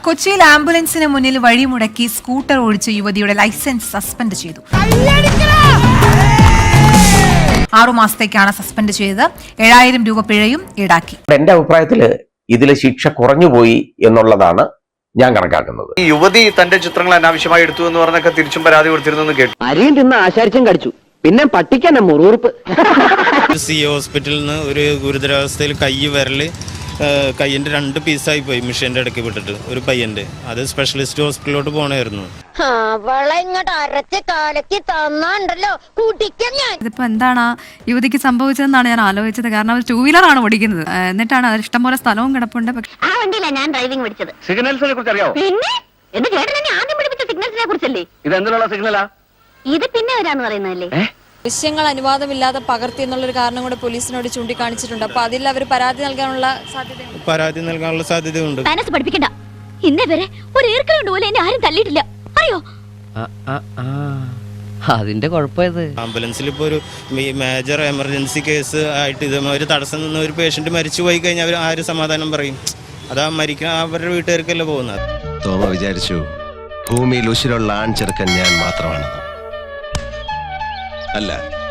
കൊച്ചിയിൽ ആംബുലൻസിന് മുന്നിൽ വഴിമുടക്കി സ്കൂട്ടർ ഓടിച്ച യുവതിയുടെ ലൈസൻസ് സസ്പെൻഡ് ചെയ്തു. 6 മാസത്തേക്കാണ് സസ്പെൻഡ് ചെയ്തത്. 7000 രൂപ പിഴയും ഈടാക്കി. എന്റെ അഭിപ്രായത്തിൽ ഇതിലെ ശിക്ഷ കുറഞ്ഞുപോയി എന്നുള്ളതാണ് ഞാൻ കണക്കാക്കുന്നത്. ഈ യുവതി തന്റെ ചിത്രങ്ങൾ അനാവശ്യമായി എടുത്തു എന്ന് പറഞ്ഞൊക്കെ തിരിച്ചും പരാതി കൊടുത്തിരുന്നു കേട്ടു. അരിയും തിന്ന് ആശാരിച്ചും കടിച്ചു, പിന്നെ പട്ടിക്കന്നെ മുറിവുറുപ്പ്. ഹോസ്പിറ്റലിൽ നിന്ന് ഒരു ഗുരുതരാവസ്ഥയിൽ കയ്യിന്റെ 2 പീസായി പോയി, മിഷീന്റെ ഇടയ്ക്ക് വിട്ടിട്ട് ഒരു പയ്യന്റെ. അത് സ്പെഷ്യലിസ്റ്റ് ഹോസ്പിറ്റലിലോട്ട് പോണായിരുന്നു. ഇതിപ്പോ എന്താണ് യുവതിക്ക് സംഭവിച്ചതെന്നാണ് ഞാൻ ആലോചിച്ചത്. കാരണം അവർ 2 വീലറാണ് ഓടിക്കുന്നത്, എന്നിട്ടാണ് അത് ഇഷ്ടംപോലെ സ്ഥലവും കിടപ്പുണ്ട്. പക്ഷെ ആ വണ്ടിയിലാണ് ഞാൻ ഡ്രൈവിംഗ് പഠിച്ചത്. സിഗ്നൽസിനെ കുറിച്ച് അറിയാമോ? പിന്നെ എന്റെ ചേട്ടൻ ആദ്യം പഠിപ്പിച്ച സിഗ്നൽസിനെ കുറിച്ചല്ലേ. ഇത് എന്തിനുള്ള സിഗ്നലാ? ഇത് പിന്നെ വരാന്ന് പറയുന്നതല്ലേ. ദൃശ്യങ്ങൾ അനുവാദമില്ലാതെ പകർത്തി എന്നുള്ളൊരു കാരണം കൂടെ പോലീസിനോട് ചൂണ്ടിക്കാണിച്ചിട്ടുണ്ട്. അപ്പൊ അതിൽ അവർ പരാതി നൽകാനുള്ള സാധ്യതയുണ്ട്. മനസ്സ് പഠിപ്പിക്കണ്ട. ഇന്നേ വരെ ഒരു ഈർക്കലുണ്ട് പോലെ എന്നെ ആരും തല്ലിയിട്ടില്ല, അറിയോ? അതിന്റെ കുഴപ്പത് ആംബുലൻസിൽ ഇപ്പൊ ഒരു മേജർ എമർജൻസി കേസ് ആയിട്ട് ഇതേമാതിരി തടസ്സം നിന്ന് ഒരു പേഷ്യന്റ് മരിച്ചു പോയി കഴിഞ്ഞാൽ അവർ ആര് സമാധാനം പറയും? അതാ മരിക്കാൻ അവരുടെ വീട്ടുകാർക്കല്ലേ പോകുന്നത്. തോമ വിചാരിച്ചു ഭൂമിയിൽ ഉശിരുള്ള ആൺചെറുക്കൻ ഞാൻ മാത്രമാണ്. അല്ല,